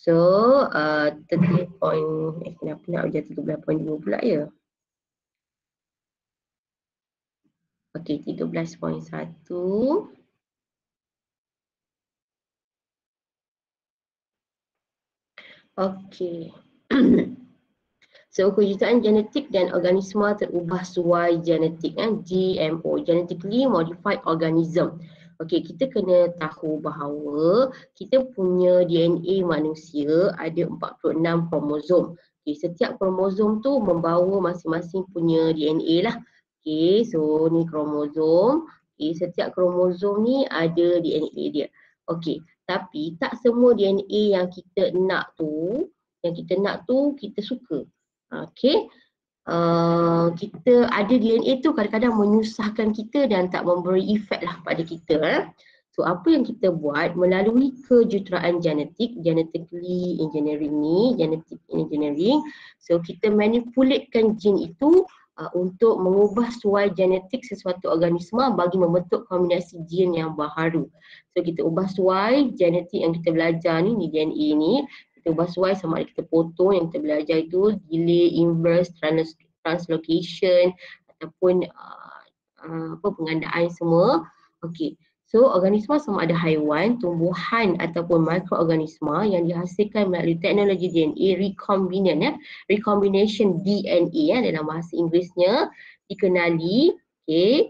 So 13 point, kenapa nak ujar 13.2 pula ya? Okey, 13.1. Okey. So kejutaan genetik dan organisma terubah suai genetik, GMO, genetically modified organism. Okey, kita kena tahu bahawa kita punya DNA manusia ada 46 kromosom. Okey, setiap kromosom tu membawa masing-masing punya DNA lah. Okey, so ni kromosom. Okey, setiap kromosom ni ada DNA dia. Okey, tapi tak semua DNA yang kita nak tu kita suka. Okey. Kita ada DNA tu kadang-kadang menyusahkan kita dan tak memberi efek lah pada kita. So apa yang kita buat melalui kejuruteraan genetik, genetically engineering ni, genetic engineering. So kita manipulatekan gene itu untuk mengubah suai genetik sesuatu organisma bagi membentuk kombinasi gene yang baharu. So kita ubah suai genetik yang kita belajar ni DNA ni, kita ubah suai sama ada kita potong yang kita belajar itu delay, inverse, translocation ataupun pengandaan semua. Okey. So organisma sama ada haiwan, tumbuhan ataupun mikroorganisma yang dihasilkan melalui teknologi DNA recombinant recombination DNA dalam bahasa Inggerisnya dikenali, okey,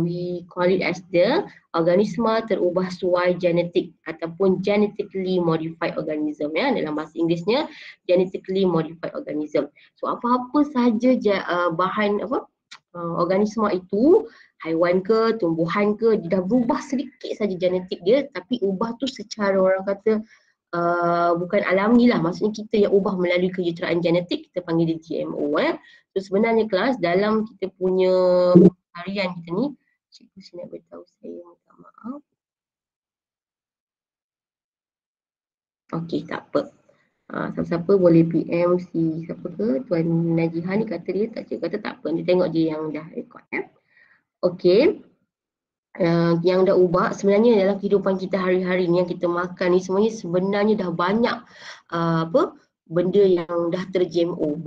we call it as the organisma terubah suai genetik ataupun genetically modified organism dalam bahasa Inggerisnya genetically modified organism. So apa-apa saja bahan organisma itu, haiwan ke, tumbuhan ke, dia dah berubah sedikit saja genetik dia, tapi ubah tu secara orang kata bukan alami lah, maksudnya kita yang ubah melalui kejuruteraan genetik, kita panggil dia GMO. So sebenarnya kelas dalam kita punya harian kita ni, cikgu sini nak beritahu saya, minta maaf. Okey, tak apa. Siapa-siapa boleh PM si siapa ke, Tuan Najiha ni kata dia tak, cikgu kata tak apa, dia tengok dia yang dah rekod Okey. Yang dah ubah sebenarnya dalam kehidupan kita hari-hari ni yang kita makan ni sebenarnya dah banyak benda yang dah ter-GMO,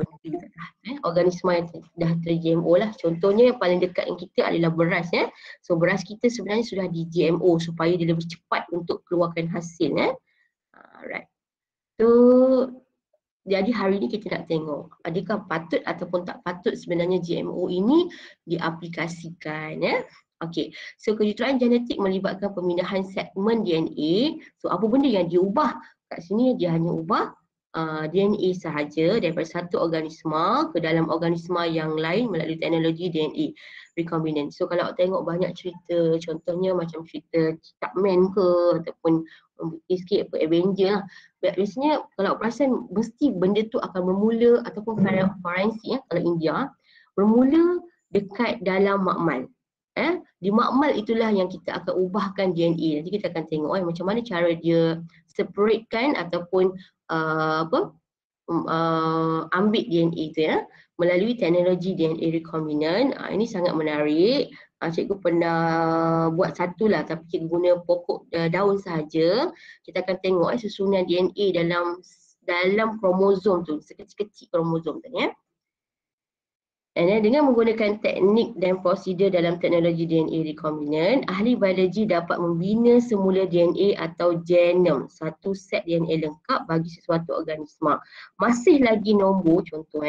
organisma yang dah ter-GMO lah. Contohnya yang paling dekat dengan kita adalah beras. So beras kita sebenarnya sudah di GMO supaya dia lebih cepat untuk keluarkan hasil. Alright. So jadi hari ni kita nak tengok adakah patut ataupun tak patut sebenarnya GMO ini diaplikasikan. Okey, so kejuruteraan genetik melibatkan pemindahan segmen DNA. So apa benda yang diubah? Kat sini dia hanya ubah DNA sahaja daripada satu organisma ke dalam organisma yang lain melalui teknologi DNA recombinant. So kalau tengok banyak cerita, contohnya macam cerita Starman ke ataupun sikit Avenger lah. Biasanya kalau perasan mesti benda tu akan bermula ataupun forensik kalau India bermula dekat dalam makmal. Di makmal itulah yang kita akan ubahkan DNA. Nanti kita akan tengok macam mana cara dia separatekan ataupun ambil DNA itu melalui teknologi DNA recombinant. Ini sangat menarik. Cikgu pernah buat satu lah, tapi cikgu guna pokok daun sahaja. Kita akan tengok susunan DNA dalam kromosom tu, sekecil-kecil kromosom tu dengan menggunakan teknik dan prosedur dalam teknologi DNA recombinant, ahli biologi dapat membina semula DNA atau genom, satu set DNA lengkap bagi sesuatu organisma. Masih lagi nombor, contoh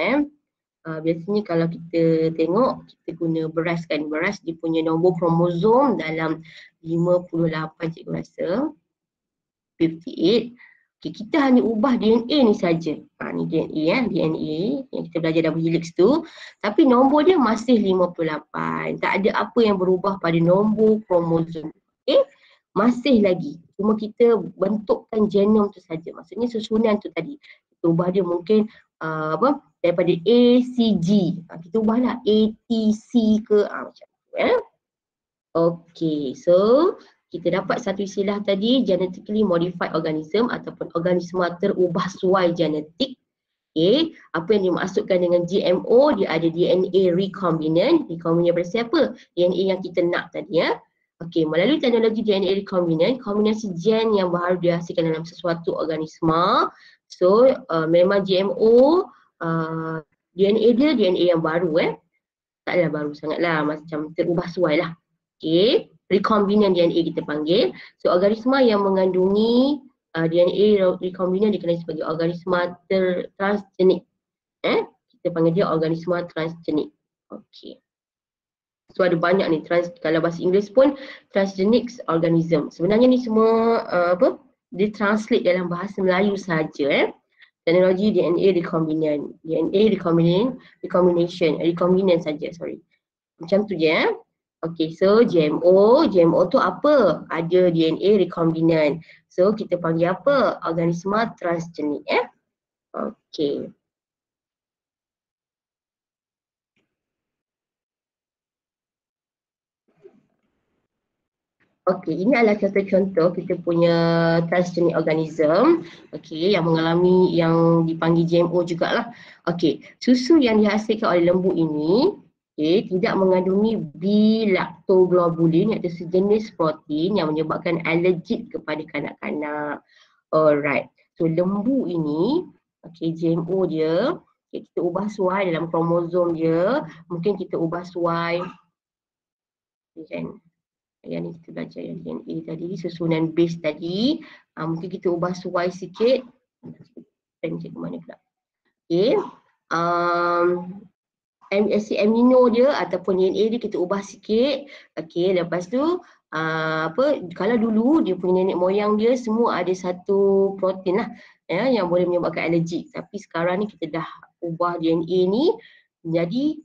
biasanya kalau kita tengok, kita guna beras kan, beras dia punya nombor kromosom dalam 58 cikgu rasa, 58. Okay, kita hanya ubah DNA ni saja. Ni DNA DNA yang kita belajar double helix tu, tapi nombor dia masih 58. Tak ada apa yang berubah pada nombor kromosom. Okay? Masih lagi. Cuma kita bentukkan genom tu saja. Maksudnya susunan tu tadi. Kita ubah dia mungkin daripada A, C, G. Kita ubahlah A, T, C ke macam tu. Okay, so kita dapat satu istilah tadi, genetically modified organism ataupun organisma terubah suai genetik. Okay, apa yang dimaksudkan dengan GMO, dia ada DNA recombinant. Recombinant daripada siapa? DNA yang kita nak tadi Okey, melalui teknologi DNA recombinant, kombinasi gen yang baru dihasilkan dalam sesuatu organisma. So, memang GMO, DNA dia DNA yang baru taklah baru sangatlah, macam terubah suai lah. Okey, recombinant DNA kita panggil. So, organisma yang mengandungi DNA recombinant dikenali sebagai organisma transgenik. Kita panggil dia organisma transgenik. Okey. So ada banyak ni, kalau bahasa Inggeris pun transgenic organism. Sebenarnya ni semua dia translate dalam bahasa Melayu saja. Teknologi DNA recombinant saja, sorry. Macam tu je Okey, so GMO tu apa? Ada DNA recombinant. So kita panggil apa? Organisma transgenik Okey. Okey, ini adalah contoh-contoh kita punya transgenic organism, okey, yang mengalami yang dipanggil GMO jugalah. Okey, susu yang dihasilkan oleh lembu ini tidak mengandungi B-lactoglobulin iaitu sejenis protein yang menyebabkan alergik kepada kanak-kanak. Alright. So lembu ini, GMO dia, kita ubah suai dalam kromosom dia, mungkin kita ubah suai kan. Yang ni kita belajar yang DNA tadi, susunan base tadi, mungkin kita ubah suai sikit. Cek ke mana pula. Okay. Acid amino dia ataupun DNA dia kita ubah sikit. Okay, lepas tu kalau dulu dia punya nenek moyang dia semua ada satu protein lah yang boleh menyebabkan alergik. Tapi sekarang ni kita dah ubah DNA ni jadi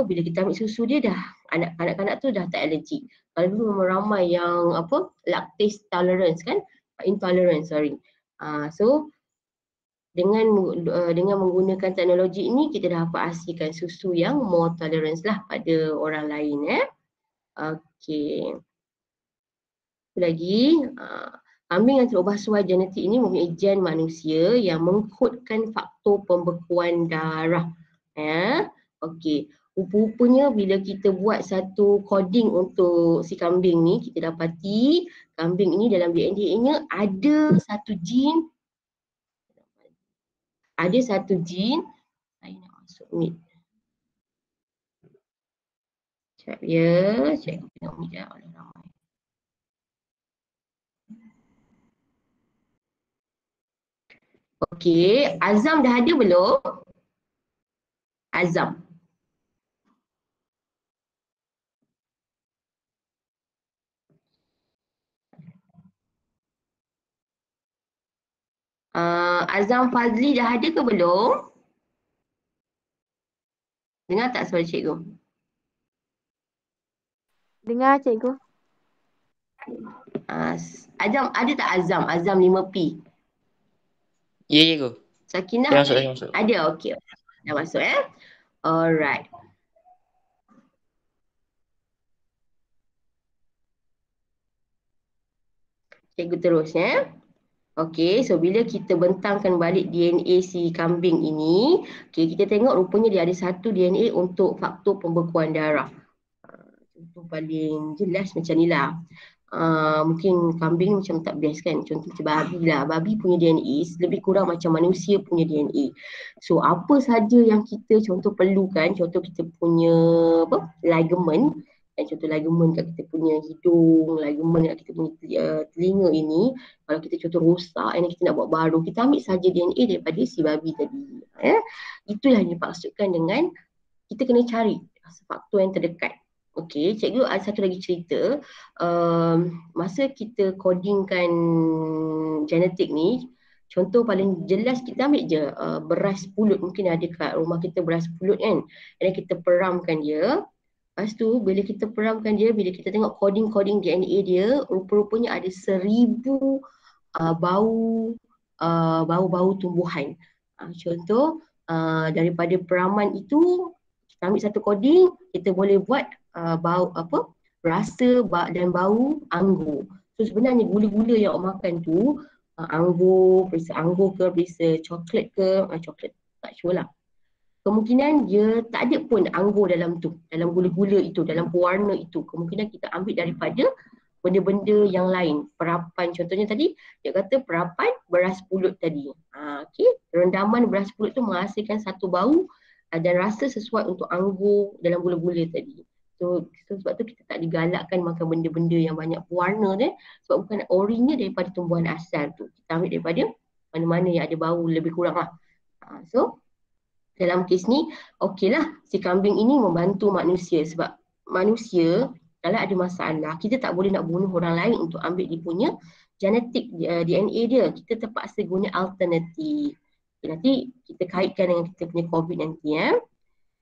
bila kita ambil susu dia dah anak-anak tu dah tak alergik. Kalau dulu memang ramai yang lactase tolerance kan, intolerance sorry. So dengan menggunakan teknologi ini kita dapat hasilkan susu yang more tolerance lah pada orang lain Okey. Lagi kambing yang terubah suai genetik ini mempunyai gen manusia yang mengkodkan faktor pembekuan darah. Okey. Rupa-rupanya bila kita buat satu coding untuk si kambing ni, kita dapati kambing ini dalam DNA-nya ada satu gene. Saya nak masuk ni. Sekejap ya, cikgu tengok ni dah oleh ramai. Okey, Azam dah ada belum? Azam. Azam Fazli dah ada ke belum? Dengar tak suara cikgu? Dengar cikgu. Azam ada tak Azam? Azam 5P. Ya, cikgu. Sakinah? Dah masuk. Ada, okey. Dah masuk Alright. Cikgu terus Okey, so bila kita bentangkan balik DNA si kambing ini, kita tengok rupanya dia ada satu DNA untuk faktor pembekuan darah. Contoh paling jelas macam ni lah. Mungkin kambing macam tak best kan. Contoh macam babi lah. Babi punya DNA lebih kurang macam manusia punya DNA. So apa saja yang kita contoh perlukan, contoh kita punya ligament, contoh ligament kat kita punya hidung, ligament kat kita punya telinga ini, kalau kita contoh rosak and kita nak buat baru, kita ambil saja DNA daripada si babi tadi. Itulah yang dimaksudkan dengan kita kena cari faktor yang terdekat. Okey, cikgu ada satu lagi cerita. Masa kita codingkan genetik ni, contoh paling jelas kita ambil je beras pulut, mungkin ada kat rumah kita beras pulut kan. Dan kita peramkan dia. Lepas tu bila kita peramkan dia, bila kita tengok coding DNA dia, rupa-rupanya ada 1000 bau tumbuhan. Contoh daripada peraman itu kita ambil satu coding, kita boleh buat bau rasa dan bau anggur. So sebenarnya gula-gula yang awak makan tu anggur, perisa anggur ke, perisa coklat ke, coklat tak sure lah. kemungkinan dia tak ada pun anggur dalam tu, dalam gula-gula itu, dalam pewarna itu. Kemungkinan kita ambil daripada benda-benda yang lain. Perapan contohnya tadi, dia kata perapan beras pulut tadi. Okay. Rendaman beras pulut tu menghasilkan satu bau dan rasa sesuai untuk anggur dalam gula-gula tadi. So sebab tu kita tak digalakkan makan benda-benda yang banyak pewarna ni, sebab bukan orinya daripada tumbuhan asal tu. Kita ambil daripada mana-mana yang ada bau lebih kurang lah. So dalam kes ni, okeylah si kambing ini membantu manusia sebab manusia kalau ada masalah, kita tak boleh nak bunuh orang lain untuk ambil dia punya genetik DNA dia. Kita terpaksa guna alternatif. Okay, nanti kita kaitkan dengan kita punya COVID nanti ya.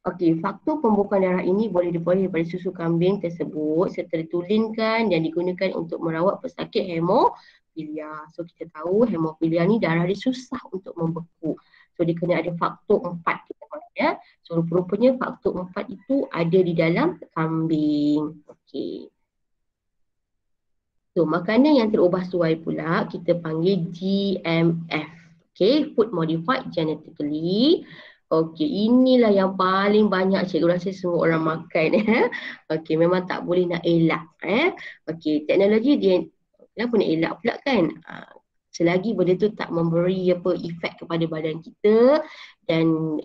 Okey, faktor pembukaan darah ini boleh diperoleh daripada susu kambing tersebut serta ditulinkan dan digunakan untuk merawat pesakit hemofilia. So kita tahu hemofilia ni darah dia susah untuk membeku. So dia kena ada faktor 4 kita panggil ya. So rupanya faktor 4 itu ada di dalam kambing. Okey. So makanan yang terubah suai pula kita panggil GMF. Okey, food modified genetically. Okey, inilah yang paling banyak cikgu rasa semua orang makan. Okey, memang tak boleh nak elak. Okey, teknologi dia kenapa nak elak pula kan? Selagi benda tu tak memberi efek kepada badan kita dan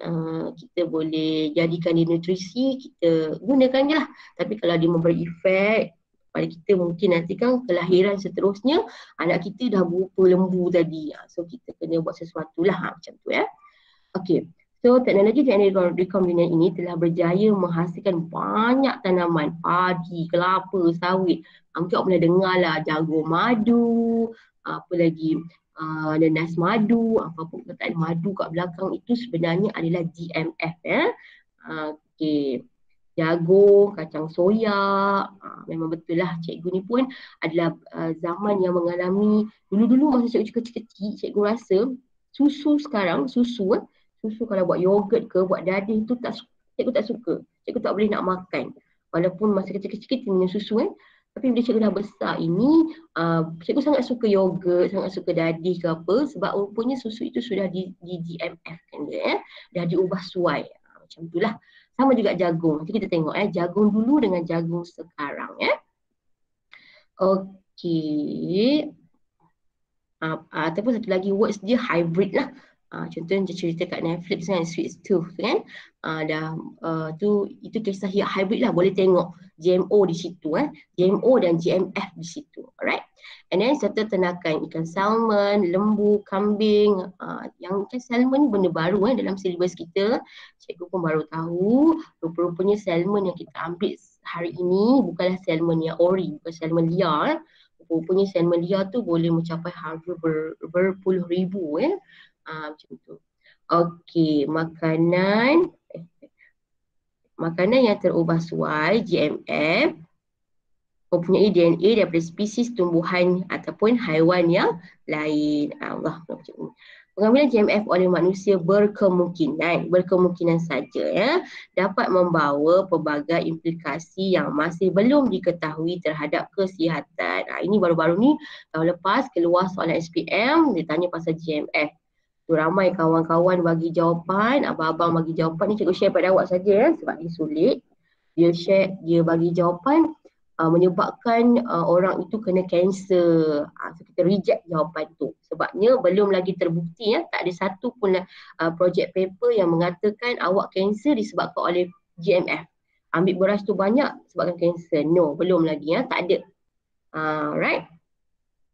kita boleh jadikan dia nutrisi, kita gunakan je lah. Tapi kalau dia memberi efek pada kita, mungkin nanti kan kelahiran seterusnya anak kita dah berupa lembu tadi. So kita kena buat sesuatu lah macam tu ya. Okey. So teknologi DNA recombinant ini telah berjaya menghasilkan banyak tanaman, padi, kelapa, sawit. Mungkin awak pernah dengar lah jagung madu, apa lagi, nenas madu, apapun perkataan madu kat belakang itu sebenarnya adalah GMF ya. Okey. Jagung, kacang soya, memang betul lah cikgu ni pun adalah zaman yang mengalami, dulu-dulu masa cikgu kecil-kecil, cikgu rasa susu sekarang, susu kalau buat yogurt ke, buat dadih tu cikgu tak suka. Cikgu tak boleh nak makan. Walaupun masa kecil-kecil kita minum susu tapi bila cikgu dah besar ini, cikgu sangat suka yogurt, sangat suka dadih ke apa, sebab rupanya susu itu sudah di GMF kan dia dah diubah suai. Macam itulah. Sama juga jagung. Nanti kita tengok jagung dulu dengan jagung sekarang ya. Okey. Ataupun satu lagi words dia hybrid lah. Contohnya dia cerita kat Netflix kan, Sweet Tooth kan. Itu kisah hybrid lah, boleh tengok GMO di situ GMO dan GMF di situ. Alright. And then serta ternakan ikan salmon, lembu, kambing. Yang ikan salmon ni benda baru dalam silibus kita. Cikgu pun baru tahu. Rupa-rupanya salmon yang kita ambil hari ini bukanlah salmon yang ori, bukan salmon liar. Rupanya salmon liar tu boleh mencapai harga berpuluh ribu macam tu. Okey, makanan yang terubah suai GMF mempunyai DNA daripada spesies tumbuhan ataupun haiwan yang lain. Pengambilan GMF oleh manusia berkemungkinan saja dapat membawa pelbagai implikasi yang masih belum diketahui terhadap kesihatan. Ini baru-baru ni tahun lepas keluar soalan SPM, dia tanya pasal GMF. Tu ramai kawan-kawan bagi jawapan, abang-abang bagi jawapan ni cikgu share pada awak saja sebab dia sulit. Dia bagi jawapan menyebabkan orang itu kena kanser. So kita reject jawapan tu. Sebabnya belum lagi terbukti tak ada satu pun projek paper yang mengatakan awak kanser disebabkan oleh GMF. Ambil beras tu banyak sebabkan kanser. No, belum lagi tak ada. Right?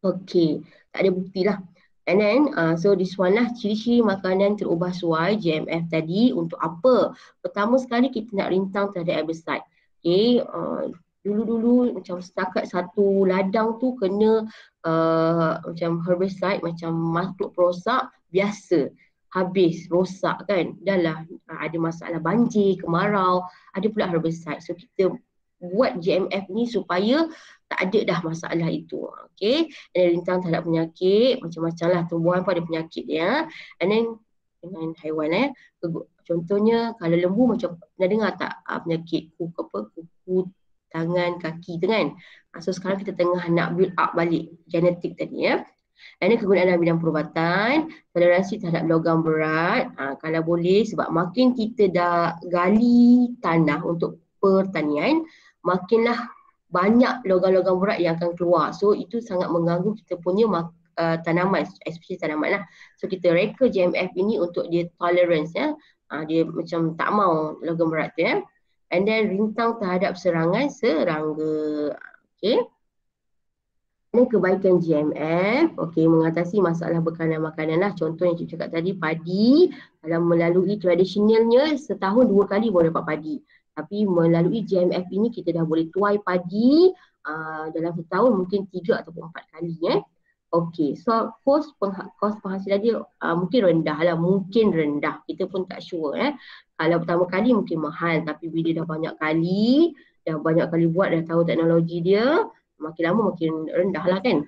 Okay, tak ada bukti lah. And then, so this one lah ciri-ciri makanan terubah suai GMF tadi untuk apa? Pertama sekali kita nak rintang terhadap herbicide. Okay, dulu-dulu macam setakat satu ladang tu kena macam herbicide, macam makhluk perosak biasa. Habis, rosak kan. Dah lah ada masalah banjir, kemarau, ada pula herbicide. So kita buat GMF ni supaya tak ada dah masalah itu. Okay. Dan rintang terhadap penyakit, macam-macam lah. Tumbuhan pun ada penyakit dia. And then dengan haiwan contohnya kalau lembu macam pernah dengar tak penyakit kuku, tangan, kaki tu kan. So sekarang kita tengah nak build up balik genetik tadi And then kegunaan dalam bidang perubatan, toleransi terhadap logam berat, kalau boleh sebab makin kita dah gali tanah untuk pertanian, makinlah banyak logam-logam berat yang akan keluar. So itu sangat mengganggu kita punya tanaman, especially tanaman lah. So kita reka JMF ini untuk dia tolerance ya. Dia macam tak mau logam berat tu ya. And then rintang terhadap serangan serangga. Okay. Ini kebaikan GMF, okey, mengatasi masalah bekalan makanan lah. Contoh yang cikgu cakap tadi, padi, dalam melalui tradisionalnya setahun 2 kali boleh dapat padi. Tapi melalui GMF ini kita dah boleh tuai padi dalam setahun mungkin 3 ataupun 4 kali. Okey, so kos penghasilan dia mungkin rendah lah, mungkin rendah. Kita pun tak sure. Kalau pertama kali mungkin mahal, tapi bila dah banyak kali buat, dah tahu teknologi dia, makin lama makin rendah lah kan.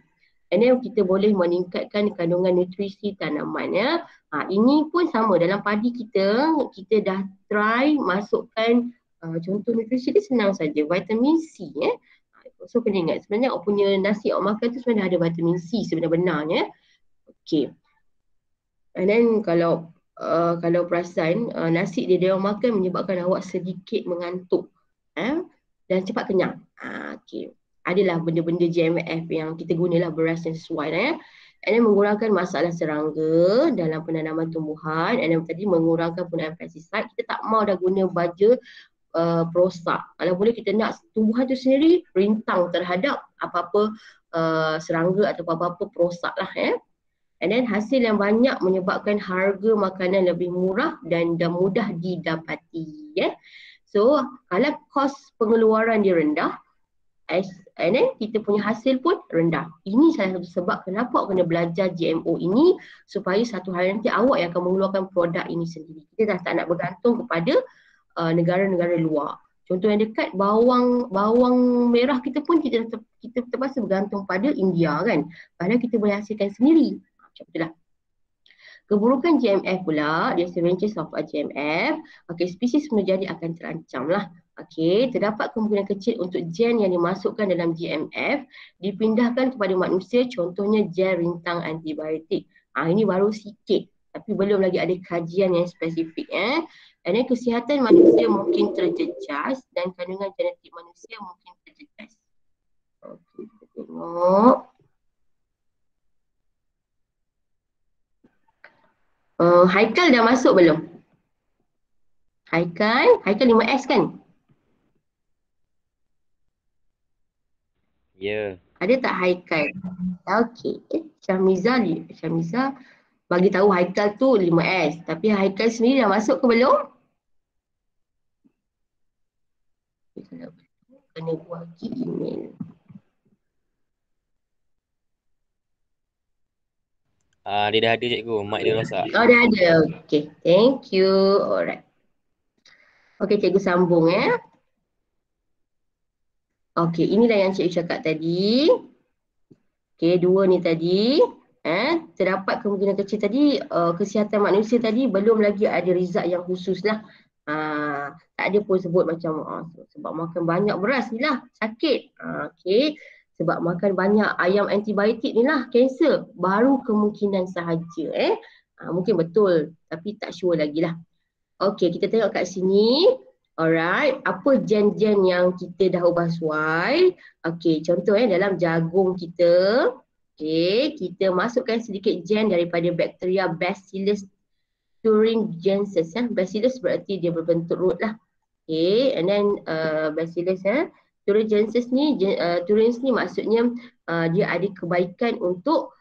And then kita boleh meningkatkan kandungan nutrisi tanaman ya. Ini pun sama dalam padi kita dah try masukkan contoh nutrisi dia senang saja, vitamin C ya. So kena ingat sebenarnya awak punya nasi awak makan tu sebenarnya ada vitamin C sebenarnya. Okay. And then kalau perasan nasi dia orang makan menyebabkan awak sedikit mengantuk dan cepat kenyang. Okay. Adalah benda-benda GMF yang kita gunalah beras yang sesuai ya. And then mengurangkan masalah serangga dalam penanaman tumbuhan. And then tadi mengurangkan penggunaan pestisida. Kita tak mau dah guna baja perosak. Kalau boleh kita nak tumbuhan tu sendiri rintang terhadap apa-apa serangga atau apa-apa perosak lah ya. And then hasil yang banyak menyebabkan harga makanan lebih murah dan mudah didapati ya. So kalau kos pengeluaran dia rendah, and then kita punya hasil pun rendah. Ini salah satu sebab kenapa awak kena belajar GMO ini, supaya satu hari nanti awak yang akan mengeluarkan produk ini sendiri. Kita dah tak nak bergantung kepada negara-negara luar. Contoh yang dekat, bawang merah kita pun kita terpaksa bergantung pada India kan. Padahal kita boleh hasilkan sendiri. Macam itulah. Keburukan GMF pula, disadvantages of GMF, spesies menjadi akan terancam lah. Terdapat kemungkinan kecil untuk gen yang dimasukkan dalam GMF dipindahkan kepada manusia, contohnya gen rintang antibiotik. Ini baru sikit, tapi belum lagi ada kajian yang spesifik. Dan kesihatan manusia mungkin terjejas dan kandungan genetik manusia mungkin terjejas. Kita tengok. Haikal dah masuk belum? Haikal 5S kan? Ya. Ada tak Haikal? Okey. Syamiza bagi tahu Haikal tu 5S. Tapi Haikal sendiri dah masuk ke belum? Kena buat email. Dia dah ada cikgu, mic dia rosak. Oh, dah ada. Okey, thank you. Alright. Okey, cikgu sambung Okey, inilah yang cikgu cakap tadi. Okey, 2 ni tadi. Terdapat kemungkinan kecil tadi, kesihatan manusia tadi belum lagi ada result yang khusus lah. Tak ada pun sebut macam sebab makan banyak beras ni lah sakit. Okey, sebab makan banyak ayam antibiotik ni lah kanser. Baru kemungkinan sahaja. Mungkin betul tapi tak sure lagi lah. Okey, kita tengok kat sini. Alright, apa gen-gen yang kita dah ubah suai? Okey, contoh dalam jagung kita. Okey, kita masukkan sedikit gen daripada bakteria Bacillus thuringiensis. Bacillus berarti dia berbentuk root lah. Okey, and then Bacillus thuringiensis ni, thuringiensis ni maksudnya dia ada kebaikan untuk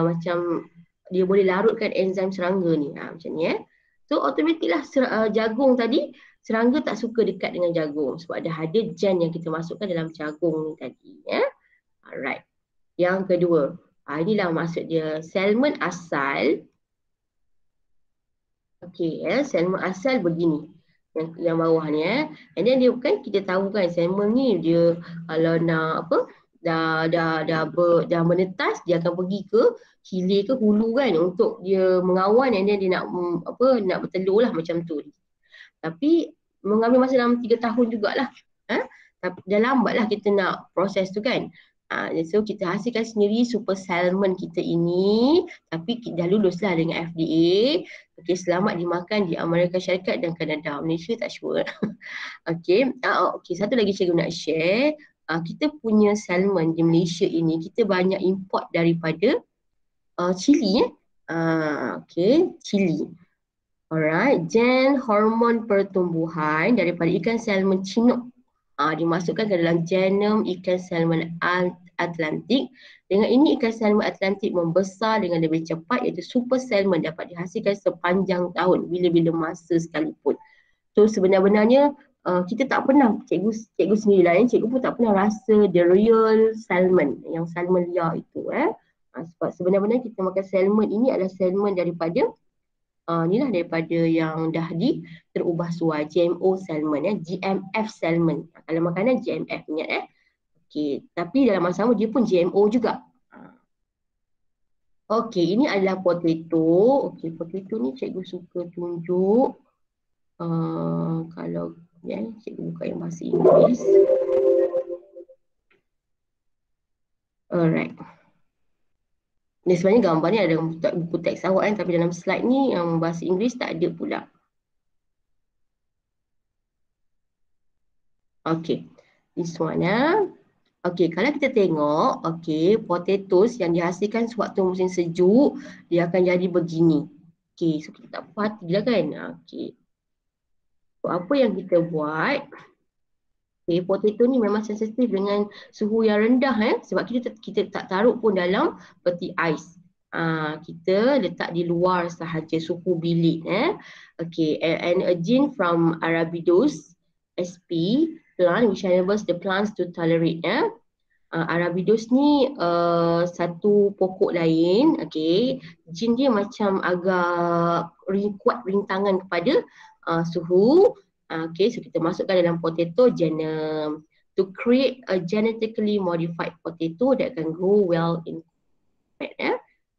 macam dia boleh larutkan enzim serangga ni. Macam ni So automatik lah jagung tadi, serangga tak suka dekat dengan jagung sebab ada gen yang kita masukkan dalam jagung ni tadi. Alright. Yang kedua, inilah maksud dia salmon asal. Okey, salmon asal begini. Yang bawah ni And then dia kan kita tahu kan salmon ni dia kalau nak dah menetas, dia akan pergi ke hilir ke hulu kan untuk dia mengawan and then dia nak bertelur lah macam tu. Tapi mengambil masa dalam 3 tahun jugalah. Tapi dah lambat lah kita nak proses tu kan. So kita hasilkan sendiri super salmon kita ini, tapi dah luluslah dengan FDA. Okey, selamat dimakan di Amerika Syarikat dan Kanada. Malaysia tak sure. Okey, satu lagi cikgu nak share. Kita punya salmon di Malaysia ini, kita banyak import daripada Chili. Okey, Chili. Alright, gen hormon pertumbuhan daripada ikan salmon Chinook dimasukkan ke dalam genom ikan salmon Atlantik. Dengan ini ikan salmon Atlantik membesar dengan lebih cepat, iaitu super salmon dapat dihasilkan sepanjang tahun bila-bila masa sekalipun. So sebenarnya kita tak pernah, cikgu sendiri lah, cikgu pun tak pernah rasa the real salmon, yang salmon liar itu. Sebab sebenarnya kita makan salmon ini adalah salmon daripada inilah daripada yang dah terubah suai, GMO salmon, GMF salmon. Kalau makanan GMF, ingat Okey, tapi dalam masa sama dia pun GMO juga. Okey, ini adalah potato. Okey, potato ni cikgu suka tunjuk. Kalau cikgu buka yang bahasa Inggeris. Alright. Ni sebenarnya gambar ni ada buku teks awak kan, tapi dalam slide ni yang bahasa Inggeris tak ada pula. Okay, this one Okay, kalau kita tengok, okay, potatoes yang dihasilkan sewaktu musim sejuk, dia akan jadi begini. Okay, so kita tak puas hati lah kan. Okay. So, apa yang kita buat, okay, potato ni memang sensitif dengan suhu yang rendah sebab kita tak taruh pun dalam peti ais. Kita letak di luar sahaja suhu bilik. Okay, and a gene from Arabidopsis sp plant which enables the plants to tolerate. Arabidopsis ni satu pokok lain. Okay, gene dia macam agak kuat rintangan kepada suhu. Okay, so kita masukkan dalam potato genome to create a genetically modified potato that can grow well in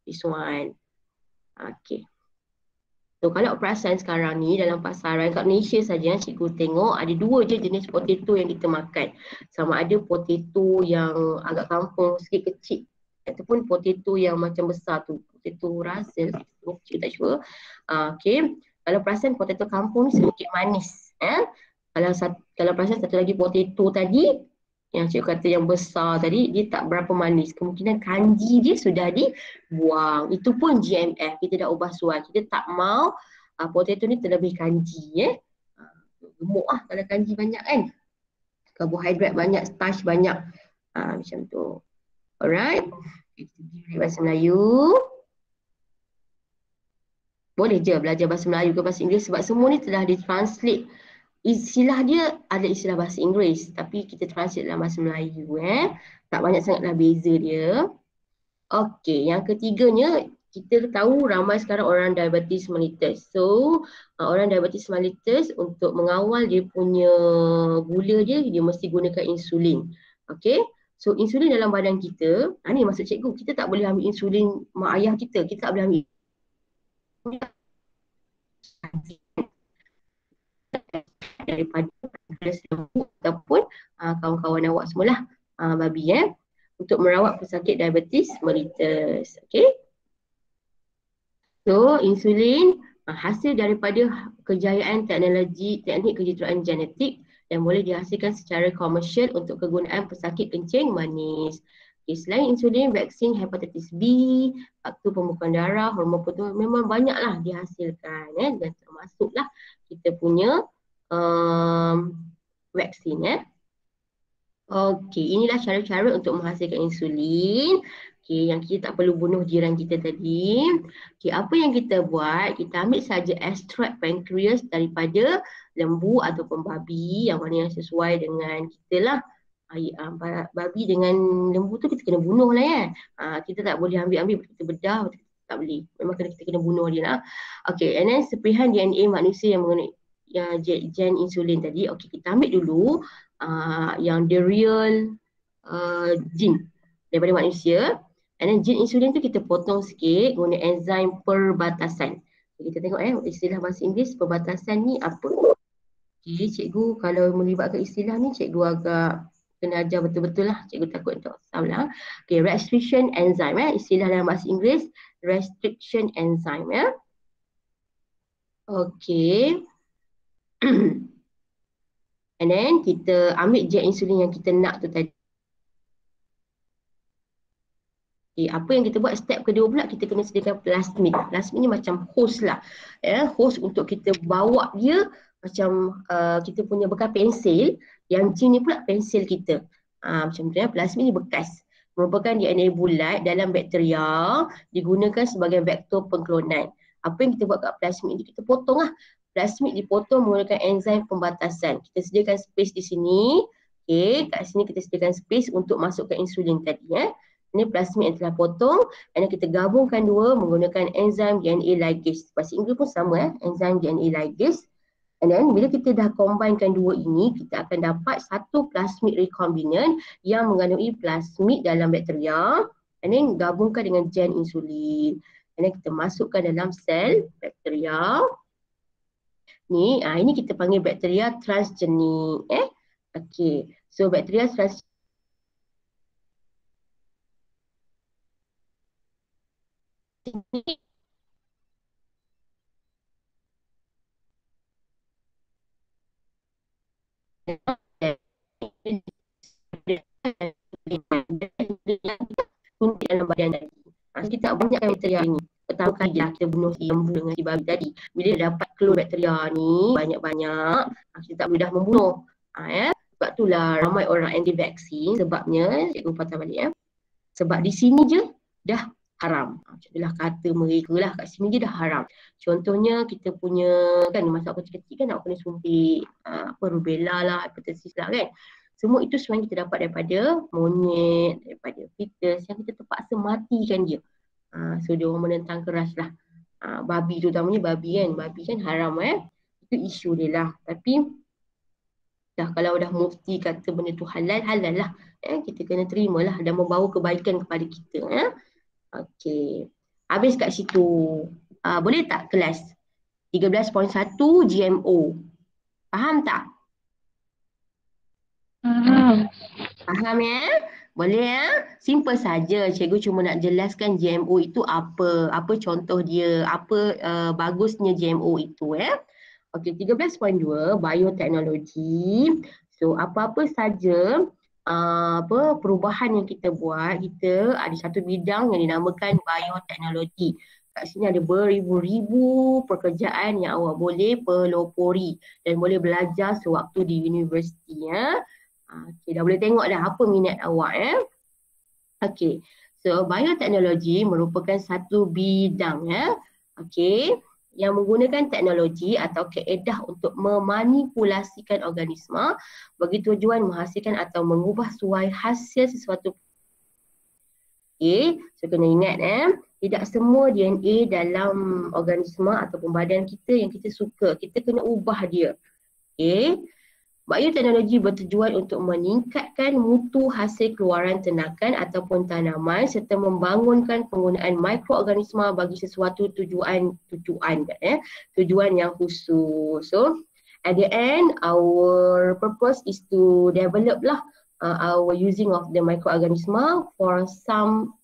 this one. Okay. So kalau perasan sekarang ni dalam pasaran kat Malaysia saja, cikgu tengok ada dua je jenis potato yang kita makan. Sama ada potato yang agak kampung sikit kecil ataupun potato yang macam besar tu, potato Russell, cikgu tak sure. Okay. Kalau perasan potato kampung ni sedikit manis. Kalau perasan satu lagi potato tadi yang cikgu kata yang besar tadi, dia tak berapa manis. Kemungkinan kanji dia sudah dibuang. Itu pun GMF, kita dah ubah suai. Kita tak mau potato ni terlebih kanji. Gemuk kalau kanji banyak kan. Karbohidrat banyak, starch banyak. Macam tu. Alright. Kita pergi bahasa Melayu. Boleh je belajar bahasa Melayu ke bahasa Inggeris sebab semua ni telah ditranslate. Istilah dia ada istilah bahasa Inggeris tapi kita translate dalam bahasa Melayu. Tak banyak sangatlah beza dia. Okey, yang ketiganya kita tahu ramai sekarang orang diabetes mellitus. So, orang diabetes mellitus untuk mengawal dia punya gula dia mesti gunakan insulin. Okey. So, insulin dalam badan kita, ni maksud cikgu, kita tak boleh ambil insulin mak ayah kita. Kita tak boleh ambil daripada ataupun kawan-kawan awak semualah babi untuk merawat pesakit diabetes mellitus. Okey. So insulin hasil daripada kejayaan teknik kejuruteraan genetik yang boleh dihasilkan secara komersial untuk kegunaan pesakit kencing manis. Okay, selain insulin, vaksin hepatitis B, faktor pembukaan darah, hormon pertumbuhan memang banyaklah dihasilkan dan termasuklah kita punya vaksin. Okey, inilah cara-cara untuk menghasilkan insulin. Okey, yang kita tak perlu bunuh jiran kita tadi. Okey, apa yang kita buat? Kita ambil saja ekstrak pankreas daripada lembu ataupun babi yang mana yang sesuai dengan kita lah. Babi dengan lembu tu kita kena bunuh lah kita tak boleh ambil kita bedah, tak boleh. Memang kita kena bunuh dia lah. Okey, and then serpihan DNA manusia yang mengenai gen insulin tadi. Okey, kita ambil dulu yang the real gene daripada manusia. And then gene insulin tu kita potong sikit guna enzim perbatasan. Kita tengok istilah bahasa Inggeris perbatasan ni apa. Okay, cikgu kalau melibatkan istilah ni cikgu agak kena ajar betul-betul lah. Cikgu takut tak salah. Okay, restriction enzyme istilah dalam bahasa Inggeris restriction enzyme Okay. And then kita ambil jet insulin yang kita nak tu tadi. Okay, apa yang kita buat step kedua pula, kita kena sediakan plasmid. Plasmid ni macam host lah. Host untuk kita bawa dia macam kita punya bekas pensil. Yang gene ni pula pensil kita. Macam tu plasmid ni bekas. Merupakan DNA bulat dalam bakteria, digunakan sebagai vektor pengklonan. Apa yang kita buat kat plasmid ni, kita potong lah. Plasmid dipotong menggunakan enzim pembatasan. Kita sediakan space di sini. Okay, kat sini kita sediakan space untuk masukkan insulin tadi. Ini plasmid yang telah potong, dan kita gabungkan dua menggunakan enzim DNA ligase. Bahasa Inggeris pun sama enzim DNA ligase. And then bila kita dah combinekan dua ini, kita akan dapat satu plasmid recombinant yang mengandungi plasmid dalam bakteria, and then gabungkan dengan gen insulin. And then kita masukkan dalam sel bakteria. Ni, ini kita panggil bakteria transgenik. Okay, so bakteria transgenik dalam badan tadi. Kita banyakkan bakteria ini. Pertama kali kita bunuh si lembu dengan si babi tadi. Bila dapat klon bakteria ni banyak-banyak, kita tak boleh dah membunuh. Sebab itulah ramai orang anti-vaksin. Sebabnya, cikgu patah balik sebab di sini je dah haram. Macam itulah kata mereka lah, kat sini je dah haram. Contohnya kita punya, kan masa aku kecil kan nak kena suntik rubella lah, hepatitis lah kan. Semua itu sebenarnya kita dapat daripada monyet, daripada fetus yang kita terpaksa matikan dia. So dia orang menentang keras lah. Babi tu utamanya babi kan haram Itu isu dia lah. Tapi dah kalau dah mufti kata benda tu halal, halal lah. Kita kena terimalah dan membawa kebaikan kepada kita. Okey. Habis kat situ. Boleh tak kelas 13.1 GMO? Faham tak? Faham Boleh Simple saja. Cikgu cuma nak jelaskan GMO itu apa. Apa contoh dia, apa bagusnya GMO itu Okey, 13.2 bioteknologi. So apa-apa saja perubahan yang kita buat, kita ada satu bidang yang dinamakan bioteknologi. Kat sini ada beribu-ribu pekerjaan yang awak boleh pelopori dan boleh belajar sewaktu di universiti Okay, dah boleh tengok dah apa minat awak Okay, so bioteknologi merupakan satu bidang Okay, yang menggunakan teknologi atau kaedah untuk memanipulasikan organisma bagi tujuan menghasilkan atau mengubah suai hasil sesuatu. Okay, so kena ingat tidak semua DNA dalam organisma ataupun badan kita yang kita suka, kita kena ubah dia. Okay, bioteknologi bertujuan untuk meningkatkan mutu hasil keluaran ternakan ataupun tanaman serta membangunkan penggunaan mikroorganisma bagi sesuatu tujuan yang khusus. So, at the end, our purpose is to develop our using of the microorganisma for some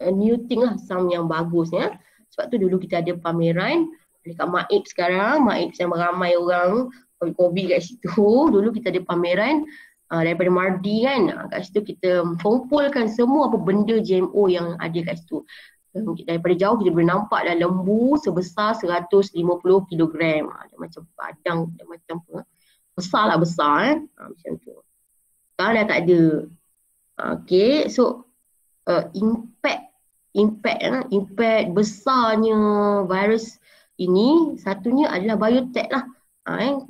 new thing some yang bagus Sebab tu dulu kita ada pameran dekat Maib sekarang, Maib yang ramai orang COVID kat situ. Dulu kita ada pameran daripada Mardi kan. Kat situ kita kumpulkan semua apa benda GMO yang ada kat situ. Daripada jauh kita boleh nampak dah lembu sebesar 150 kg. Ada macam padang, ada macam besar macam tu. Sekarang dah tak ada. Okay, so impact besarnya virus ini satunya adalah biotek lah.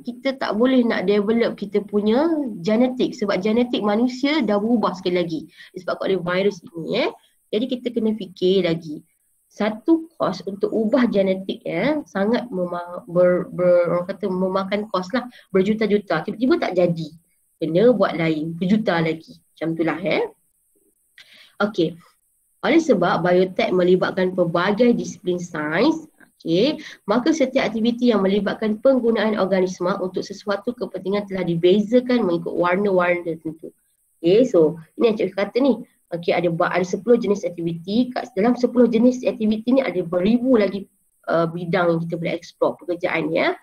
Kita tak boleh nak develop kita punya genetik sebab genetik manusia dah berubah sekali lagi disebabkan oleh virus ini Jadi kita kena fikir lagi. Satu kos untuk ubah genetik sangat orang kata memakan kos lah berjuta-juta. Tiba-tiba tak jadi. Kena buat lain, berjuta lagi. Macam itulah Okey. Oleh sebab biotek melibatkan pelbagai disiplin sains, maka setiap aktiviti yang melibatkan penggunaan organisma untuk sesuatu kepentingan telah dibezakan mengikut warna-warna tertentu. Okay, so ini yang cikgu kata ni. Okay, ada 10 jenis aktiviti. Kat dalam 10 jenis aktiviti ni ada beribu lagi bidang yang kita boleh explore pekerjaan ya.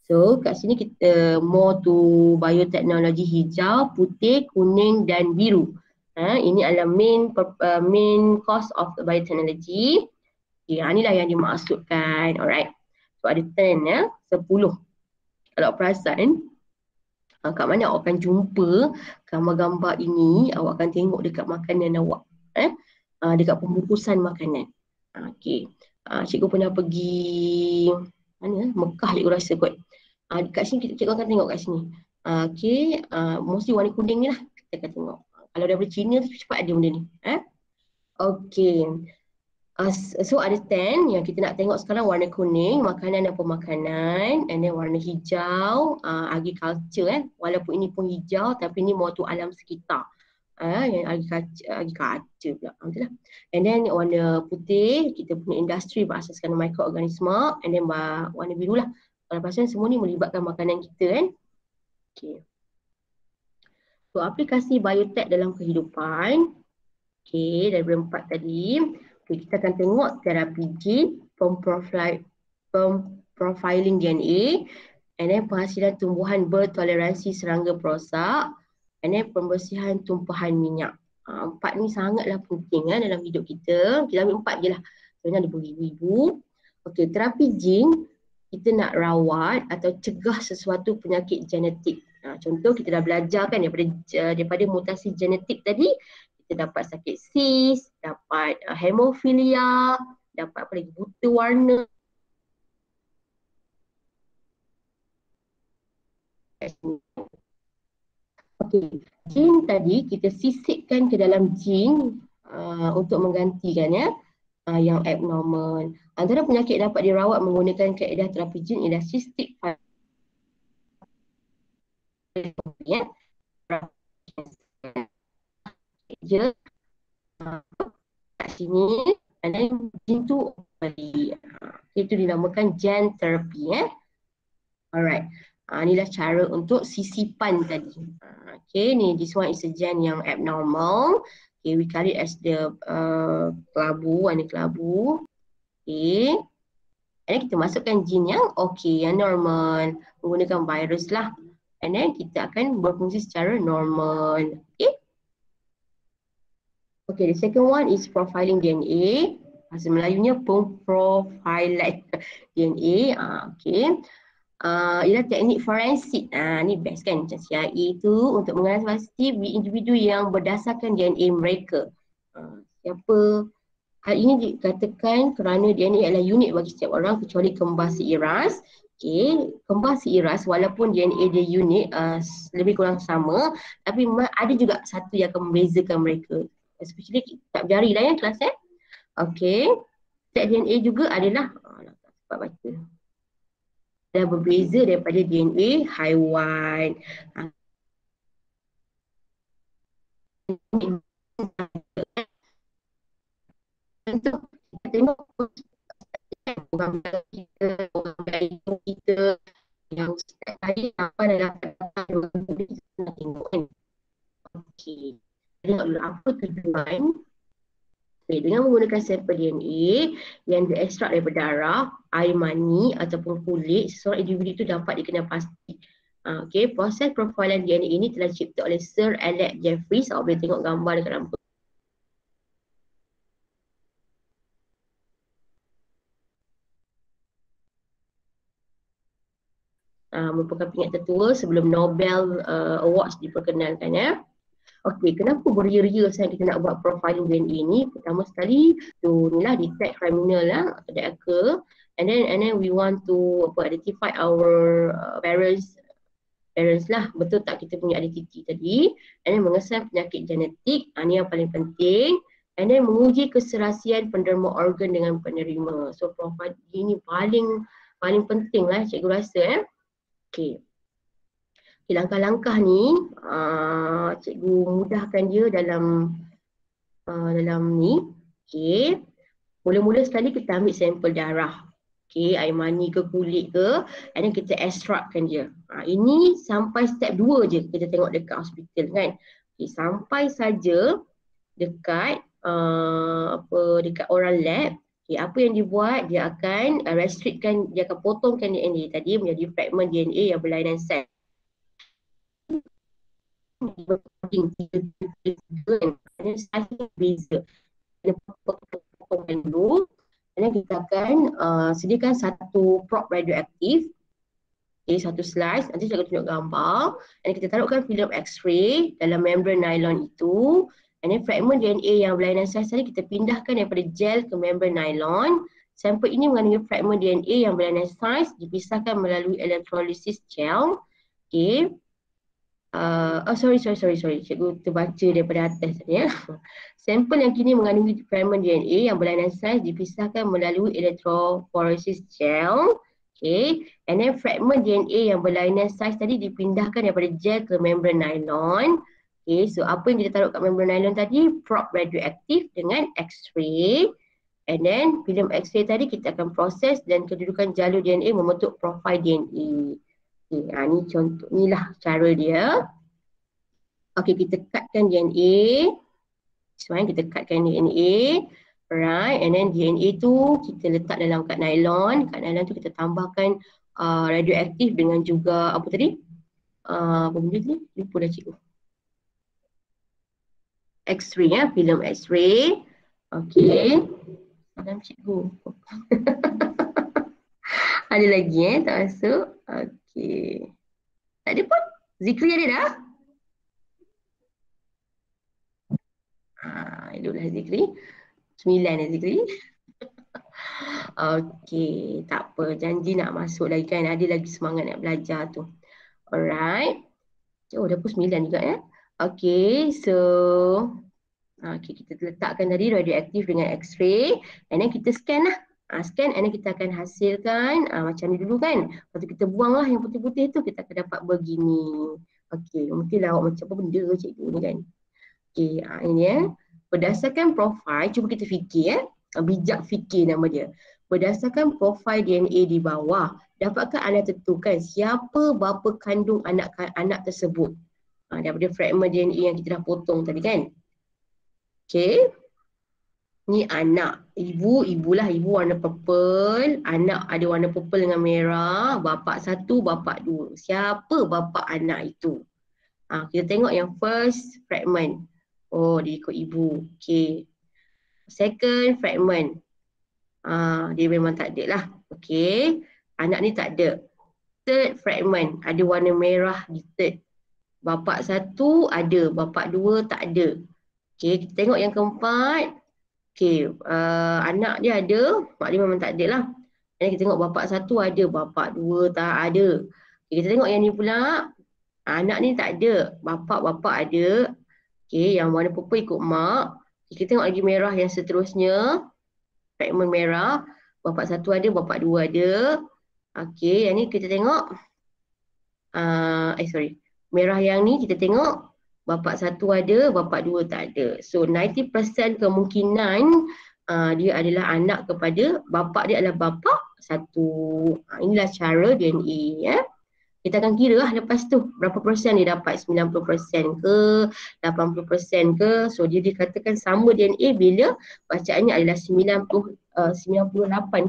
So kat sini kita more to bioteknologi hijau, putih, kuning dan biru. Ini adalah main course of bioteknologi. Okay, inilah yang dimaksudkan. Alright. So ada 10 ya, 10. Kalau perasan, kat mana awak akan jumpa gambar-gambar ini, awak akan tengok dekat makanan awak. Dekat pembungkusan makanan. Okay. Cikgu pernah pergi mana? Mekah cikgu rasa kot. Dekat sini cikgu akan tengok kat sini. Okay. Mostly warna kuning ni lah kita akan tengok. Kalau daripada Cina tu cepat ada benda ni. Okay. So ada 10 yang kita nak tengok sekarang, warna kuning, makanan dan pemakanan, and then warna hijau, agriculture walaupun ini pun hijau tapi ini more to alam sekitar. Yang agriculture pula. And then warna putih, kita punya industri berasaskan mikroorganisma, and then warna biru lah. Kalau pasal semua ni melibatkan makanan kita kan. Okay. So aplikasi biotek dalam kehidupan. Okay, daripada 4 tadi. Okay, kita akan tengok terapi gene, profiling DNA, and then penghasilan tumbuhan bertoleransi serangga perosak, and then pembersihan tumpahan minyak. 4 ni sangatlah penting dalam hidup kita. Kita ambil 4 je lah. Sebenarnya ada beribu-ribu. Okay, terapi gene, kita nak rawat atau cegah sesuatu penyakit genetik. Contoh kita dah belajar kan daripada mutasi genetik tadi, kita dapat sakit sis, dapat hemofilia, dapat apa lagi, buta warna. Okey, gene tadi kita sisipkan ke dalam gene untuk menggantikan yang abnormal. Antara penyakit dapat dirawat menggunakan kaedah terapi gene ialah cystic fibrosis. Je kat sini, and then gene tu itu dinamakan gene therapy. Alright. Inilah cara untuk sisipan tadi. Okay, ni this one is a gene yang abnormal. Okay, we call it as the kelabu, warna kelabu. Okay. And then kita masukkan gene yang okay, yang normal, menggunakan virus lah. And then kita akan berfungsi secara normal. Okay. Okay, the second one is profiling DNA. Bahasa Melayunya profiling DNA. Okay. Ialah teknik forensik. Ni best kan, macam CIA itu untuk mengenal pasti individu yang berdasarkan DNA mereka. Siapa? Hal ini dikatakan kerana DNA adalah unik bagi setiap orang kecuali kembar seiras. Okay, kembar seiras walaupun DNA dia unik, lebih kurang sama, tapi ada juga satu yang akan membezakan mereka. Especially tak berjari lah kelas Okay. Set DNA juga adalah tak sempat baca. Dah berbeza daripada DNA haiwan. Untuk kita tengok orang kita yang setiap hari apa dalam kita nak tengok kan. Okay. Tengok apa tujuan. Okay, dengan menggunakan sampel DNA yang diekstrak daripada darah, air mani ataupun kulit, seseorang individu itu dapat dikenal pasti. Okay, proses profilan DNA ini telah dicipta oleh Sir Alex Jeffreys. Awak boleh tengok gambar dekat dalam merupakan pihak tertua sebelum Nobel Awards diperkenalkan Okey, kenapa beria-ria saya kita nak buat profiling DNA ini? Pertama sekali, tu inilah detect criminal atau hacker, and then we want to identify our parents lah, betul tak kita punya identiti tadi, and then mengesan penyakit genetik, ini yang paling penting, and then menguji keserasian penderma organ dengan penerima. So profile ini paling penting lah cikgu rasa Okey. Langkah-langkah ni cikgu mudahkan dia dalam ni. Okey. Mula-mula sekali kita ambil sampel darah. Okey, air mani ke kulit ke, and then kita extractkan dia. Ini sampai step 2 je kita tengok dekat hospital kan. Sampai saja dekat dekat oral lab, apa yang dibuat, dia akan restrictkan, dia akan potongkan DNA tadi menjadi fragment DNA yang berlainan sel. Beza. Potongkan dulu, dan kita akan sediakan satu prop radioaktif. Satu slice, nanti saya akan tunjuk gambar. Dan kita taruhkan filem X-ray dalam membran nylon itu. Dan fragment DNA yang berlainan saiz tadi kita pindahkan daripada gel ke membran nylon. Sampel ini mengandungi fragment DNA yang berlainan saiz, dipisahkan melalui elektrolisis gel. Okay. Sorry. Cikgu terbaca daripada atas tadi ya. Sampel yang kini mengandungi fragment DNA yang berlainan saiz dipisahkan melalui elektroforesis gel. Okay, and then fragment DNA yang berlainan saiz tadi dipindahkan daripada gel ke membran nylon. Okay, so apa yang kita taruh kat membran nylon tadi? Prop radioaktif dengan X-ray. And then filem X-ray tadi kita akan proses dan kedudukan jalur DNA membentuk profil DNA. Okay, ni contoh, ni lah cara dia. Okay, kita cutkan DNA. Sekarang kita cutkan DNA. Alright, and then DNA tu kita letak dalam kad nylon. Kad nylon tu kita tambahkan radioaktif dengan juga apa tadi? Apa benda tadi? Lupa dah cikgu. X-ray ya, filem X-ray. Okay. Salam cikgu. Ada lagi tak masuk? Okay. Tak ada pun? Zikri ada dah? Itulah Zikri. 9 dah Zikri. Okey, tak apa. Janji nak masuk lagi kan. Ada lagi semangat nak belajar tu. Alright. Oh, dah pun 9 juga ya. Okey, so kita letakkan tadi radioaktif dengan X-ray. And then kita scan lah. Scan and then kita akan hasilkan macam ni dulu kan. Lepas tu kita buang lah yang putih-putih tu, kita akan dapat begini. Okey, mungkin lawak macam apa benda cikgu ni kan. Okey, ini ya. Berdasarkan profil, cuba kita fikir bijak fikir nama dia. Berdasarkan profil DNA di bawah, dapatkah anda tentukan siapa bapa kandung anak tersebut? Daripada fragment DNA yang kita dah potong tadi kan. Okey. Ni anak. Ibulah, ibu warna purple. Anak ada warna purple dengan merah. Bapa satu, bapa dua. Siapa bapa anak itu? Kita tengok yang first fragment. Oh, dia ikut ibu. Okay. Second fragment. Dia memang tak ada lah. Okay. Anak ni tak ada. Third fragment. Ada warna merah di third. Bapa satu ada. Bapa dua tak ada. Okay. Kita tengok yang keempat. Okay. Anak dia ada. Mak dia memang tak ada lah. Dan kita tengok bapa satu ada. Bapa dua tak ada. Okay, kita tengok yang ni pula. Anak ni tak ada. Bapa ada. Okay, yang warna purple ikut mak. Kita tengok lagi merah yang seterusnya. Fragment merah. Bapa satu ada, bapa dua ada. Okay, yang ni kita tengok. Merah yang ni kita tengok. Bapa satu ada, bapa dua tak ada. So, 90% kemungkinan dia adalah anak kepada bapa dia adalah bapa satu. Inilah cara DNA ya. Kita akan kira lah lepas tu berapa persen dia dapat, 90% ke 80% ke. So dia dikatakan sama DNA bila bacaannya adalah 98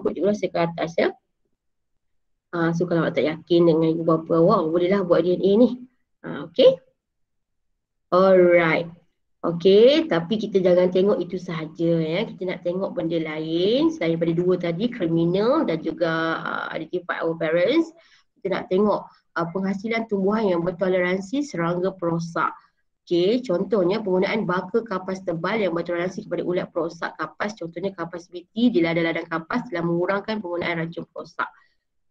kot juga ke atas ya. So kalau awak tak yakin dengan ibu bapa awak, bolehlah buat DNA ni. Okay. Alright. Okay, tapi kita jangan tengok itu sahaja ya. Kita nak tengok benda lain selain daripada dua tadi, criminal dan juga identify our parents. Kita nak tengok penghasilan tumbuhan yang bertoleransi serangga perosak. Okey, contohnya penggunaan baka kapas tebal yang bertoleransi kepada ulat perosak kapas, contohnya kapas BT di ladang-ladang kapas telah mengurangkan penggunaan racun perosak.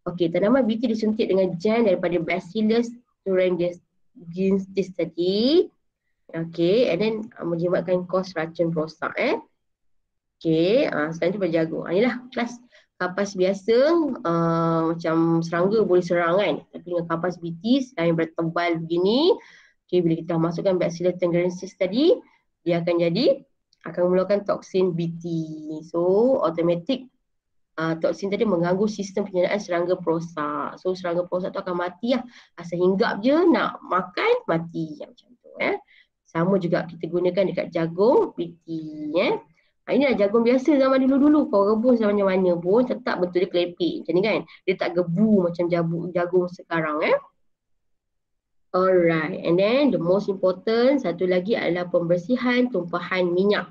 Okey, tanaman BT disuntik dengan gen daripada Bacillus thuringiensis tadi. Okey, and then menjimatkan kos racun perosak Okey, selanjutnya berjagung. Inilah kelas kapas biasa macam serangga boleh serang kan, tapi dengan kapas BT yang bertebal begini, okay, bila kita masukkan Bacillus thuringiensis tadi, dia akan mengeluarkan toksin BT. So automatic toksin tadi mengganggu sistem penjenayaan serangga perosak. So serangga perosak tu akan mati lah, asal hinggap je nak makan mati macam tu Sama juga kita gunakan dekat jagung PT ya. Inilah jagung biasa zaman dulu-dulu. Kau rebus macam mana pun tetap bentuk dia kelepek macam ni kan. Dia tak gebu macam jagung sekarang Alright, and then the most important satu lagi adalah pembersihan tumpahan minyak.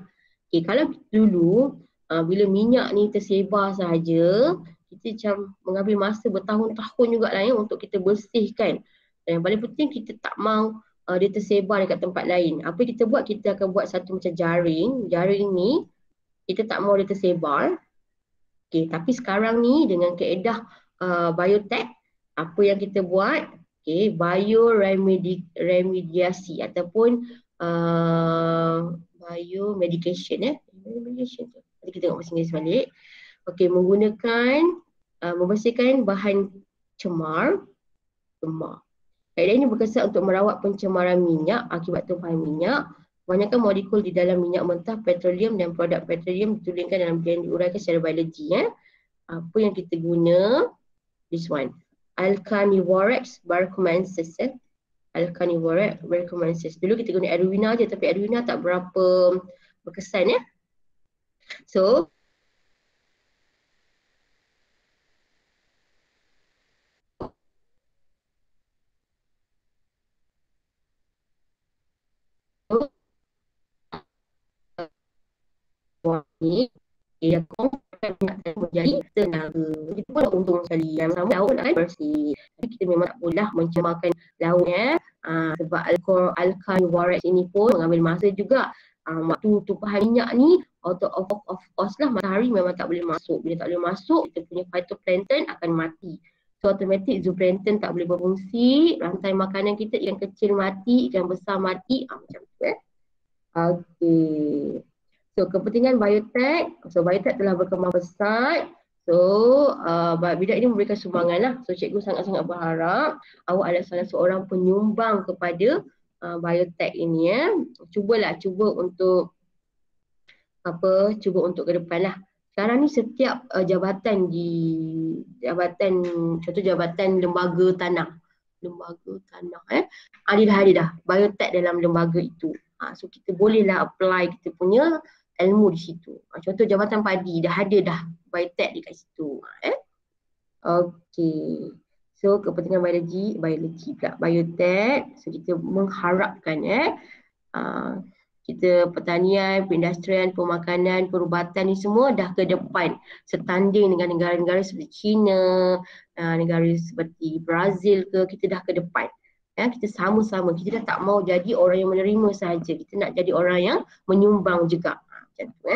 Okay, kalau dulu bila minyak ni tersebar sahaja, kita macam mengambil masa bertahun-tahun jugalah untuk kita bersihkan. Dan yang paling penting kita tak mau dia tersebar dekat tempat lain. Apa kita buat? Kita akan buat satu macam jaring. Jaring ni kita tak mau dia tersebar. Okay, tapi sekarang ni dengan kaedah biotech, apa yang kita buat? Okay, bioremediasi ataupun biomedication Remediation tu. Nanti kita tengok bahasa Inggeris balik. Okay, menggunakan membersihkan bahan cemar. Kaedah ini berkesan untuk merawat pencemaran minyak akibat tumpahan minyak. Kebanyakan molekul di dalam minyak mentah, petroleum dan produk petroleum dituliskan dalam blend diuraikan secara biologi. Apa yang kita guna? This one. Alcanivorex barcomensis. Alcanivorex barcomensis. Dulu kita guna Arduino je, tapi Arduino tak berapa berkesan So, ni dia menjadi tenaga. Kita pun nak untung sekali. Yang sama laut kan bersih. Tapi kita memang tak boleh mencemarkan laut sebab alkanivorex ini pun mengambil masa juga. Waktu tumpahan minyak ni of course lah, matahari memang tak boleh masuk. Bila tak boleh masuk, kita punya phytoplankton akan mati. So automatik zooplankton tak boleh berfungsi, rantai makanan kita, ikan kecil mati, ikan besar mati, macam tu Okay. So kepentingan biotech, biotech telah berkembang pesat. So bidak ini memberikan sumbangan lah. So cikgu sangat-sangat berharap awak adalah salah seorang penyumbang kepada biotech ini cuba untuk ke depan lah. Sekarang ni setiap jabatan contoh jabatan lembaga tanah ada dah biotech dalam lembaga itu. So kita bolehlah apply kita punya ilmu di situ. Contoh jabatan padi dah ada dah biotech dekat situ. Okey. So kepentingan biologi pula biotech. So kita mengharapkan kita pertanian, perindustrian, pemakanan, perubatan ni semua dah ke depan setanding dengan negara-negara seperti China, negara seperti Brazil kita dah ke depan. Kita sama-sama, kita dah tak mau jadi orang yang menerima sahaja, kita nak jadi orang yang menyumbang juga. Macam tu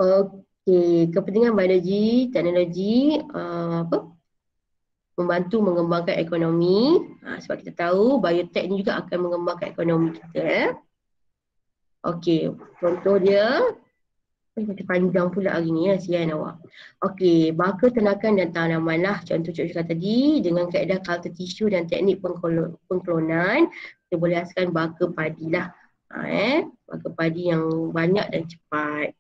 Okey, kepentingan biologi, teknologi membantu mengembangkan ekonomi. Sebab kita tahu biotech ni juga akan mengembangkan ekonomi kita. Okey, contoh dia macam panjang pula hari ni sian awak. Okey, baka tenakan dan tanaman lah. Contoh cikgu tadi dengan kaedah culture tissue dan teknik pengklonan, kita boleh hasilkan baka padi lah. Baka padi yang banyak dan cepat.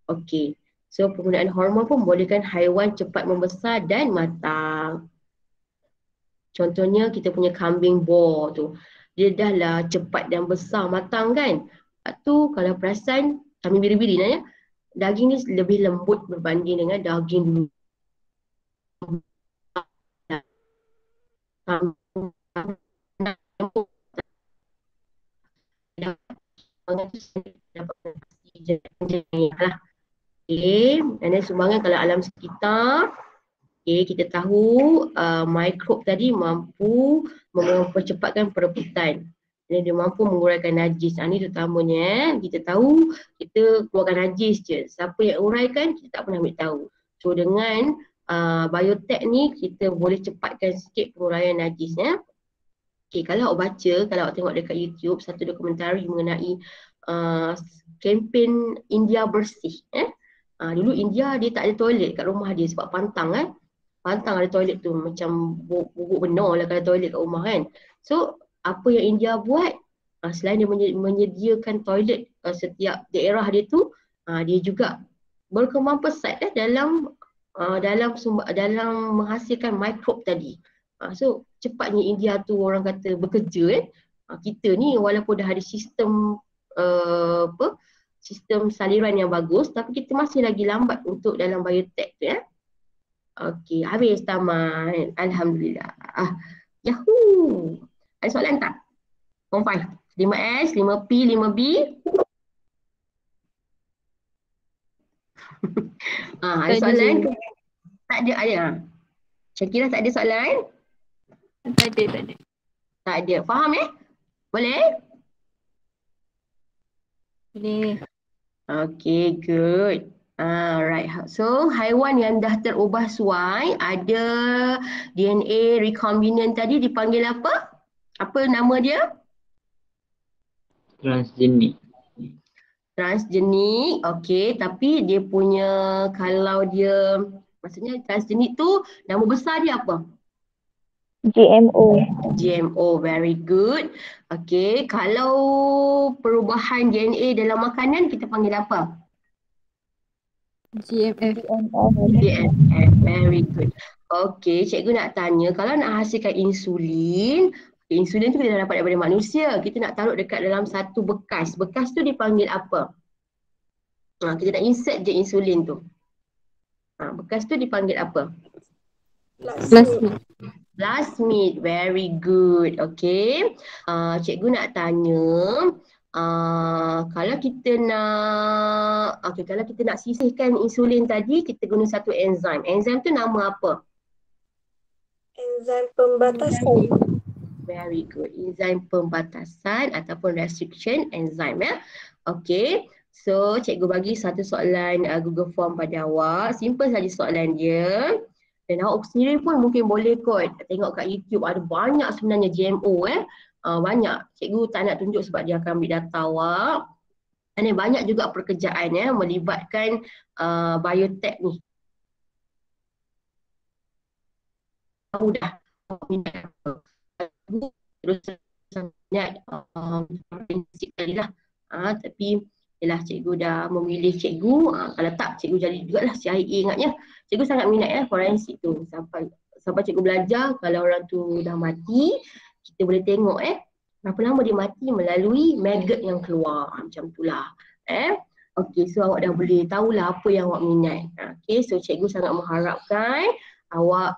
Okey, so penggunaan hormon pun membolehkan haiwan cepat membesar dan matang. Contohnya kita punya kambing bor tu, dia dah lah cepat dan besar matang kan. Lepas tu kalau perasan kambing biri-biri daging ni lebih lembut berbanding dengan daging dulu. Dan sumbangan kalau alam sekitar. Kita tahu mikrob tadi mampu mempercepatkan perebutan. Dan dia mampu menguraikan najis. Ini terutamanya kita tahu kita keluarkan najis je. Siapa yang uraikan kita tak pernah ambil tahu. So dengan biotech ni kita boleh cepatkan sikit penguraian najisnya. Kalau awak baca, kalau awak tengok dekat YouTube satu dokumentari mengenai kempen India bersih. Dulu India dia tak ada toilet kat rumah dia sebab pantang pantang ada toilet tu macam bubuk benar lah kalau toilet kat rumah kan. So apa yang India buat, selain dia menyediakan toilet setiap daerah dia tu, dia juga berkembang pesat dalam menghasilkan mikrob tadi. So cepatnya India tu orang kata bekerja Kita ni walaupun dah ada sistem sistem saliran yang bagus, tapi kita masih lagi lambat untuk dalam biotech tu ya. Okey, habis tamat. Alhamdulillah. Yahoo. Ada soalan tak? Form 5. 5S, 5P, 5B. Ada soalan? Tak ada. Syakira tak ada soalan? Tak ada. Tak ada. Faham Boleh? Boleh. Okay, good. Right. So, haiwan yang dah terubah suai ada DNA recombinant tadi dipanggil apa? Apa nama dia? Transgenik. Transgenik. Okay, tapi dia punya kalau dia maksudnya transgenik tu nama besar dia apa? GMO. GMO, very good. Okay, kalau perubahan DNA dalam makanan kita panggil apa? GMF. GMF, very good. Okay, cikgu nak tanya, kalau nak hasilkan insulin, insulin tu kita dah dapat daripada manusia, kita nak taruh dekat dalam satu bekas. Bekas tu dipanggil apa? Kita nak insert je insulin tu. Bekas tu dipanggil apa? Plasmid, very good. Okay. Cikgu nak tanya, kalau kita nak sisihkan insulin tadi, kita guna satu enzim. Enzim tu nama apa? Enzim pembatasan. Very good. Enzim pembatasan ataupun restriction enzim ya. Okay. So, cikgu bagi satu soalan Google Form pada awak. Simple saja soalan dia. Dan awak sendiri pun mungkin boleh kot tengok kat YouTube, ada banyak sebenarnya GMO banyak. Cikgu tak nak tunjuk sebab dia akan ambil data awak. Dan banyak juga pekerjaan melibatkan biotech ni. Tahu dah minat apa. Terus minat prinsip tadi lah. Tapi yelah, cikgu dah memilih cikgu. Kalau tak, cikgu jadi jugalah CIA ingatnya. Cikgu sangat minat forensik tu. Sampai cikgu belajar, kalau orang tu dah mati, kita boleh tengok berapa lama dia mati melalui maggot yang keluar. Macam tu lah. Okay, so awak dah boleh tahulah apa yang awak minat. Okay, so cikgu sangat mengharapkan awak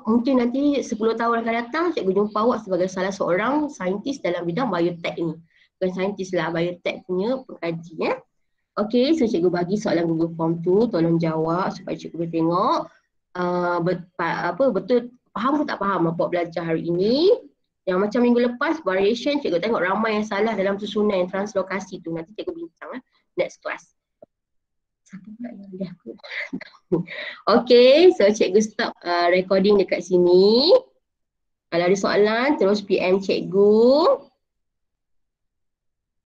mungkin nanti 10 tahun akan datang, cikgu jumpa awak sebagai salah seorang saintis dalam bidang biotech ni. Bukan saintis lah, biotech punya pengkaji Okay, so cikgu bagi soalan Google Form tu, tolong jawab supaya cikgu boleh tengok betul faham ke tak faham apa belajar hari ini. Yang macam minggu lepas, variation, cikgu tengok ramai yang salah dalam susunan translokasi tu. Nanti cikgu bincang next class. Siapa pula yang dah aku? Okay, so cikgu stop recording dekat sini. Kalau ada soalan, terus PM cikgu.